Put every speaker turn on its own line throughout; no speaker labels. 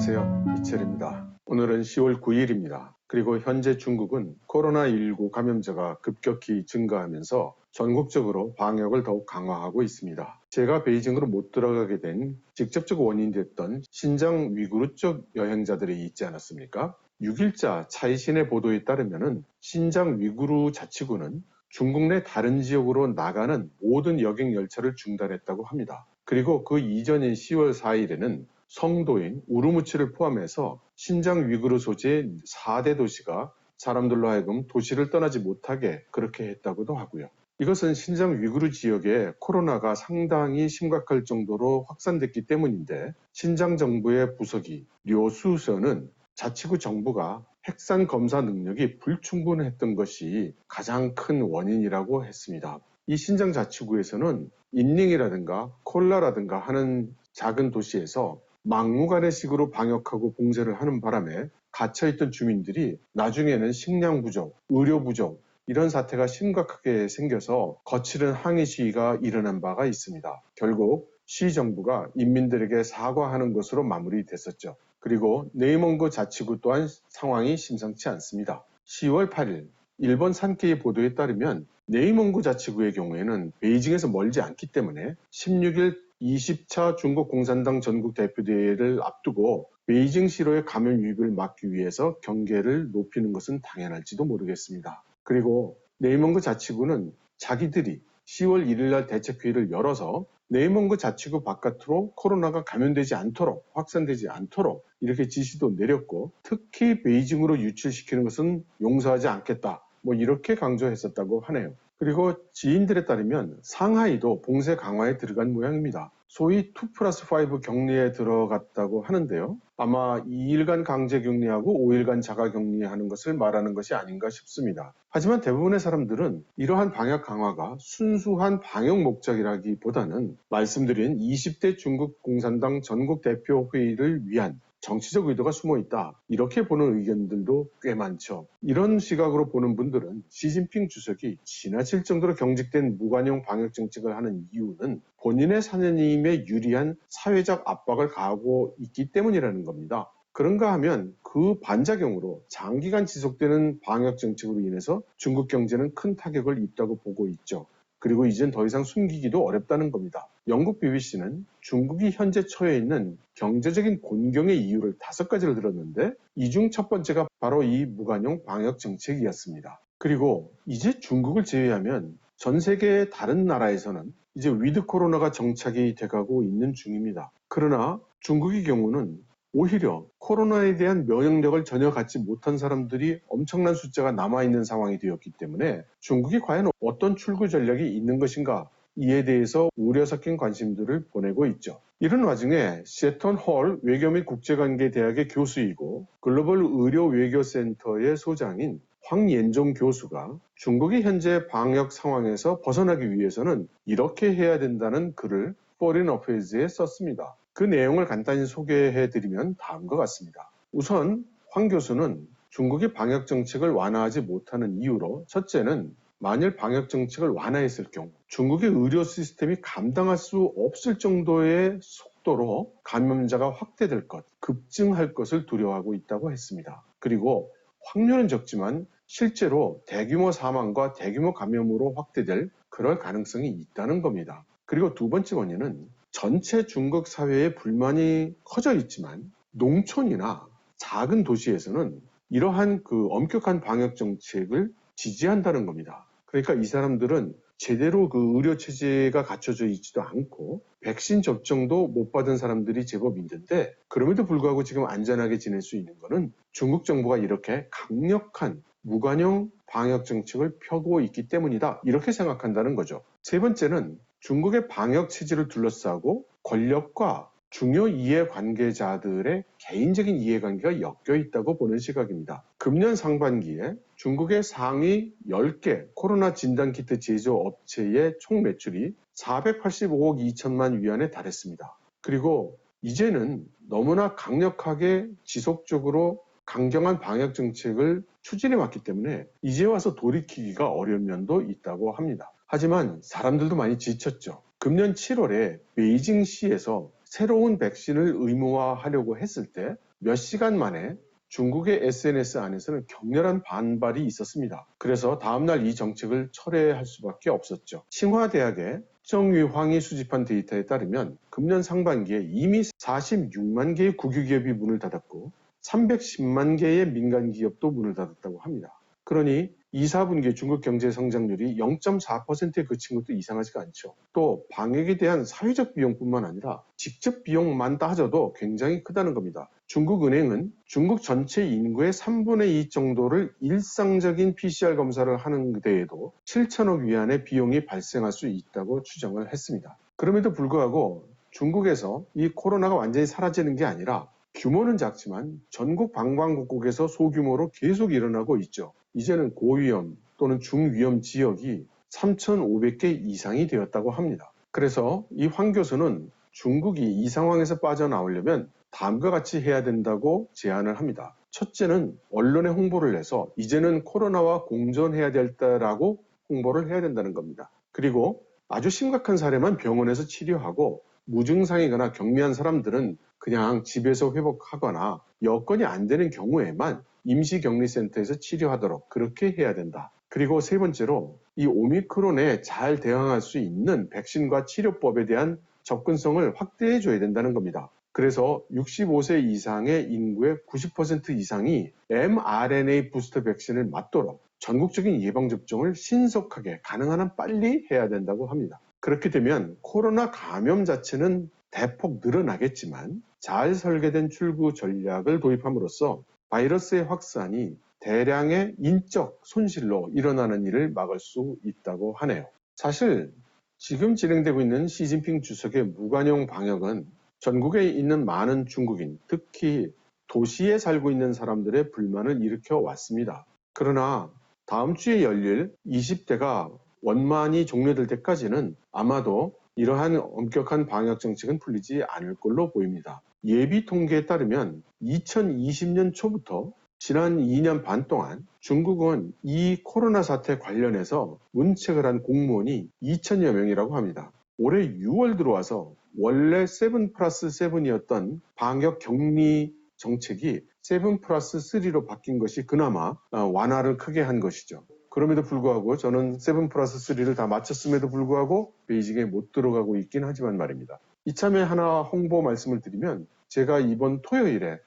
안녕하세요. 이철입니다. 오늘은 10월 9일입니다. 그리고 현재 중국은 코로나19 감염자가 급격히 증가하면서 전국적으로 방역을 더욱 강화하고 있습니다. 제가 베이징으로 못 들어가게 된 직접적 원인이 됐던 신장 위구르 쪽 여행자들이 있지 않았습니까? 6일자 차이신의 보도에 따르면 신장 위구르 자치구는 중국 내 다른 지역으로 나가는 모든 여객 열차를 중단했다고 합니다. 그리고 그 이전인 10월 4일에는 성도인 우르무치를 포함해서 신장 위구르 소재의 4대 도시가 사람들로 하여금 도시를 떠나지 못하게 그렇게 했다고도 하고요. 이것은 신장 위구르 지역에 코로나가 상당히 심각할 정도로 확산됐기 때문인데 신장 정부의 부서기 료수서는 자치구 정부가 핵산 검사 능력이 불충분했던 것이 가장 큰 원인이라고 했습니다. 이 신장 자치구에서는 인닝이라든가 콜라라든가 하는 작은 도시에서 막무가내식으로 방역하고 봉쇄를 하는 바람에 갇혀있던 주민들이 나중에는 식량 부족, 의료 부족 이런 사태가 심각하게 생겨서 거칠은 항의 시위가 일어난 바가 있습니다. 결국 시정부가 인민들에게 사과하는 것으로 마무리됐었죠. 그리고 네이몽고 자치구 또한 상황이 심상치 않습니다. 10월 8일 일본 산케이 보도에 따르면 네이몽고 자치구의 경우에는 베이징에서 멀지 않기 때문에 16일 20차 중국 공산당 전국 대표대회를 앞두고 베이징시로의 감염 유입을 막기 위해서 경계를 높이는 것은 당연할지도 모르겠습니다. 그리고 네이몽고 자치구는 자기들이 10월 1일 날 대책회의를 열어서 네이몽고 자치구 바깥으로 코로나가 감염되지 않도록 확산되지 않도록 이렇게 지시도 내렸고 특히 베이징으로 유출시키는 것은 용서하지 않겠다. 이렇게 강조했었다고 하네요. 그리고 지인들에 따르면 상하이도 봉쇄 강화에 들어간 모양입니다. 소위 2+5 격리에 들어갔다고 하는데요. 아마 2일간 강제 격리하고 5일간 자가 격리하는 것을 말하는 것이 아닌가 싶습니다. 하지만 대부분의 사람들은 이러한 방역 강화가 순수한 방역 목적이라기보다는 말씀드린 20대 중국 공산당 전국 대표 회의를 위한 정치적 의도가 숨어 있다. 이렇게 보는 의견들도 꽤 많죠. 이런 시각으로 보는 분들은 시진핑 주석이 지나칠 정도로 경직된 무관용 방역 정책을 하는 이유는 본인의 사녀님에 유리한 사회적 압박을 가하고 있기 때문이라는 겁니다. 그런가 하면 그 반작용으로 장기간 지속되는 방역 정책으로 인해서 중국 경제는 큰 타격을 입다고 보고 있죠. 그리고 이젠 더 이상 숨기기도 어렵다는 겁니다. 영국 BBC는 중국이 현재 처해 있는 경제적인 곤경의 이유를 5가지를 들었는데 이 중 첫 번째가 바로 이 무관용 방역 정책이었습니다. 그리고 이제 중국을 제외하면 전 세계의 다른 나라에서는 이제 위드 코로나가 정착이 돼가고 있는 중입니다. 그러나 중국의 경우는 오히려 코로나에 대한 면역력을 전혀 갖지 못한 사람들이 엄청난 숫자가 남아있는 상황이 되었기 때문에 중국이 과연 어떤 출구 전략이 있는 것인가 이에 대해서 우려 섞인 관심들을 보내고 있죠. 이런 와중에 세턴 홀 외교 및 국제관계대학의 교수이고 글로벌 의료 외교센터의 소장인 황옌종 교수가 중국이 현재 방역 상황에서 벗어나기 위해서는 이렇게 해야 된다는 글을 Foreign Affairs에 썼습니다. 그 내용을 간단히 소개해드리면 다음과 같습니다. 우선 황 교수는 중국이 방역 정책을 완화하지 못하는 이유로 첫째는 만일 방역 정책을 완화했을 경우 중국의 의료 시스템이 감당할 수 없을 정도의 속도로 감염자가 확대될 것, 급증할 것을 두려워하고 있다고 했습니다. 그리고 확률은 적지만 실제로 대규모 사망과 대규모 감염으로 확대될 그럴 가능성이 있다는 겁니다. 그리고 두 번째 원인은 전체 중국 사회의 불만이 커져 있지만 농촌이나 작은 도시에서는 이러한 엄격한 방역 정책을 지지한다는 겁니다. 그러니까 이 사람들은 제대로 의료 체제가 갖춰져 있지도 않고 백신 접종도 못 받은 사람들이 제법 있는데 그럼에도 불구하고 지금 안전하게 지낼 수 있는 것은 중국 정부가 이렇게 강력한 무관용 방역 정책을 펴고 있기 때문이다. 이렇게 생각한다는 거죠. 세 번째는 중국의 방역 체제를 둘러싸고 권력과 중요 이해관계자들의 개인적인 이해관계가 엮여 있다고 보는 시각입니다. 금년 상반기에 중국의 상위 10개 코로나 진단키트 제조업체의 총 매출이 485억 2천만 위안에 달했습니다. 그리고 이제는 너무나 강력하게 지속적으로 강경한 방역 정책을 추진해 왔기 때문에 이제 와서 돌이키기가 어려운 면도 있다고 합니다. 하지만 사람들도 많이 지쳤죠. 금년 7월에 베이징시에서 새로운 백신을 의무화하려고 했을 때 몇 시간 만에 중국의 SNS 안에서는 격렬한 반발이 있었습니다. 그래서 다음날 이 정책을 철회할 수밖에 없었죠. 칭화대학의 정유황이 수집한 데이터에 따르면 금년 상반기에 이미 46만 개의 국유기업이 문을 닫았고 310만 개의 민간기업도 문을 닫았다고 합니다. 그러니 2, 4분기 중국 경제 성장률이 0.4%에 그친 것도 이상하지가 않죠. 또 방역에 대한 사회적 비용뿐만 아니라 직접 비용만 따져도 굉장히 크다는 겁니다. 중국은행은 중국 전체 인구의 3분의 2 정도를 일상적인 PCR 검사를 하는 데에도 7천억 위안의 비용이 발생할 수 있다고 추정을 했습니다. 그럼에도 불구하고 중국에서 이 코로나가 완전히 사라지는 게 아니라 규모는 작지만 전국 방방곡곡에서 소규모로 계속 일어나고 있죠. 이제는 고위험 또는 중위험 지역이 3,500개 이상이 되었다고 합니다. 그래서 이 황 교수는 중국이 이 상황에서 빠져나오려면 다음과 같이 해야 된다고 제안을 합니다. 첫째는 언론에 홍보를 해서 이제는 코로나와 공존해야 된다라고 홍보를 해야 된다는 겁니다. 그리고 아주 심각한 사례만 병원에서 치료하고 무증상이거나 경미한 사람들은 그냥 집에서 회복하거나 여건이 안 되는 경우에만 임시격리센터에서 치료하도록 그렇게 해야 된다. 그리고 세 번째로 이 오미크론에 잘 대응할 수 있는 백신과 치료법에 대한 접근성을 확대해 줘야 된다는 겁니다. 그래서 65세 이상의 인구의 90% 이상이 mRNA 부스터 백신을 맞도록 전국적인 예방접종을 신속하게 가능한 한 빨리 해야 된다고 합니다. 그렇게 되면 코로나 감염 자체는 대폭 늘어나겠지만 잘 설계된 출구 전략을 도입함으로써 바이러스의 확산이 대량의 인적 손실로 일어나는 일을 막을 수 있다고 하네요. 사실 지금 진행되고 있는 시진핑 주석의 무관용 방역은 전국에 있는 많은 중국인, 특히 도시에 살고 있는 사람들의 불만을 일으켜 왔습니다. 그러나 다음 주에 열릴 20대가 원만히 종료될 때까지는 아마도 이러한 엄격한 방역 정책은 풀리지 않을 걸로 보입니다. 예비 통계에 따르면 2020년 초부터 지난 2년 반 동안 중국은 이 코로나 사태 관련해서 문책을 한 공무원이 2천여 명이라고 합니다. 올해 6월 들어와서 원래 7+7이었던 방역 격리 정책이 7+3로 바뀐 것이 그나마 완화를 크게 한 것이죠. 그럼에도 불구하고 저는 7+3를 다 마쳤음에도 불구하고 베이징에 못 들어가고 있긴 하지만 말입니다. 이참에 하나 홍보 말씀을 드리면 제가 이번 토요일에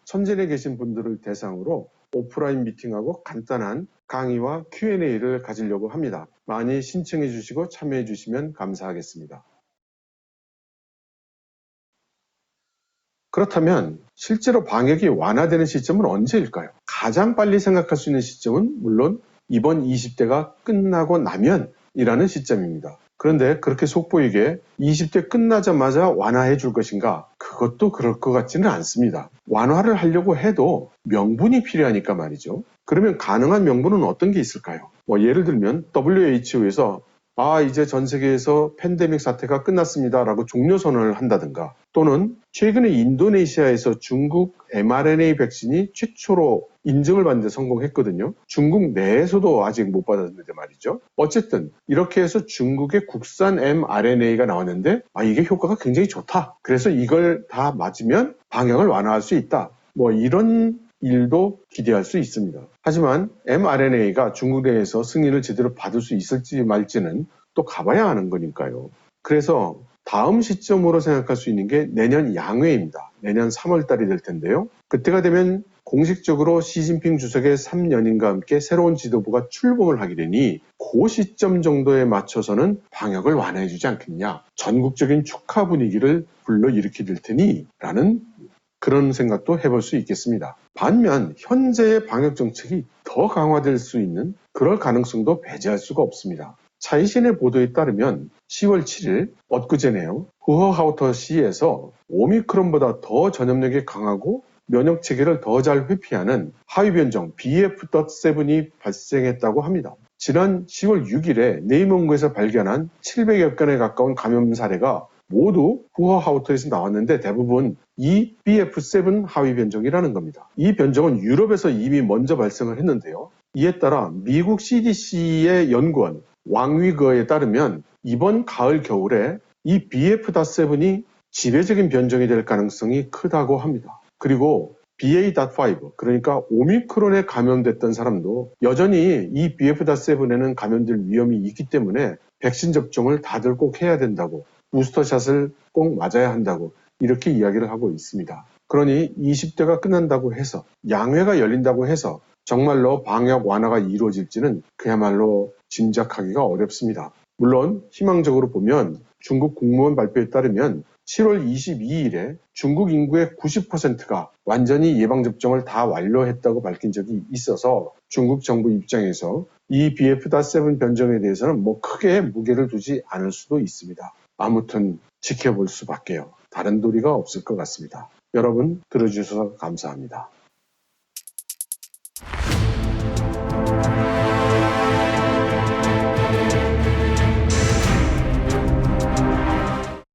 천진에 계신 분들을 대상으로 오프라인 미팅하고 간단한 강의와 Q&A를 가지려고 합니다. 많이 신청해 주시고 참여해 주시면 감사하겠습니다. 그렇다면 실제로 방역이 완화되는 시점은 언제일까요? 가장 빨리 생각할 수 있는 시점은 물론 이번 20대가 끝나고 나면이라는 시점입니다. 그런데 그렇게 속보이게 20대 끝나자마자 완화해 줄 것인가? 그것도 그럴 것 같지는 않습니다. 완화를 하려고 해도 명분이 필요하니까 말이죠. 그러면 가능한 명분은 어떤 게 있을까요? 예를 들면 WHO에서 이제 전 세계에서 팬데믹 사태가 끝났습니다라고 종료 선언을 한다든가, 또는 최근에 인도네시아에서 중국 mRNA 백신이 최초로 인증을 받는 데 성공했거든요. 중국 내에서도 아직 못 받았는데 말이죠. 어쨌든 이렇게 해서 중국의 국산 mRNA가 나왔는데 이게 효과가 굉장히 좋다. 그래서 이걸 다 맞으면 방역을 완화할 수 있다. 이런 일도 기대할 수 있습니다. 하지만 mRNA가 중국 내에서 승인을 제대로 받을 수 있을지 말지는 또 가봐야 하는 거니까요. 그래서 다음 시점으로 생각할 수 있는 게 내년 양회입니다. 내년 3월 달이 될 텐데요. 그때가 되면 공식적으로 시진핑 주석의 3년인과 함께 새로운 지도부가 출범을 하게 되니 그 시점 정도에 맞춰서는 방역을 완화해주지 않겠냐. 전국적인 축하 분위기를 불러일으키게 될 테니 라는 그런 생각도 해볼 수 있겠습니다. 반면 현재의 방역 정책이 더 강화될 수 있는 그럴 가능성도 배제할 수가 없습니다. 차이신의 보도에 따르면 10월 7일 엊그제네요. 후허하우터시에서 오미크론보다 더 전염력이 강하고 면역 체계를 더 잘 회피하는 하위 변종 BF.7이 발생했다고 합니다. 지난 10월 6일에 네이먼구에서 발견한 700여 건에 가까운 감염 사례가 모두 후허하우터에서 나왔는데 대부분 이 BF.7 하위 변종이라는 겁니다. 이 변종은 유럽에서 이미 먼저 발생을 했는데요. 이에 따라 미국 CDC의 연구원 왕위거에 따르면 이번 가을 겨울에 이 BF.7이 지배적인 변종이 될 가능성이 크다고 합니다. 그리고 BA.5 그러니까 오미크론에 감염됐던 사람도 여전히 이 BF.7에는 감염될 위험이 있기 때문에 백신 접종을 다들 꼭 해야 된다고 부스터샷을 꼭 맞아야 한다고 이렇게 이야기를 하고 있습니다. 그러니 20대가 끝난다고 해서 양회가 열린다고 해서 정말로 방역 완화가 이루어질지는 그야말로 짐작하기가 어렵습니다. 물론 희망적으로 보면 중국 국무원 발표에 따르면 7월 22일에 중국 인구의 90%가 완전히 예방접종을 다 완료했다고 밝힌 적이 있어서 중국 정부 입장에서 이 BF.7 변종에 대해서는 크게 무게를 두지 않을 수도 있습니다. 아무튼 지켜볼 수밖에요. 다른 도리가 없을 것 같습니다. 여러분 들어주셔서 감사합니다.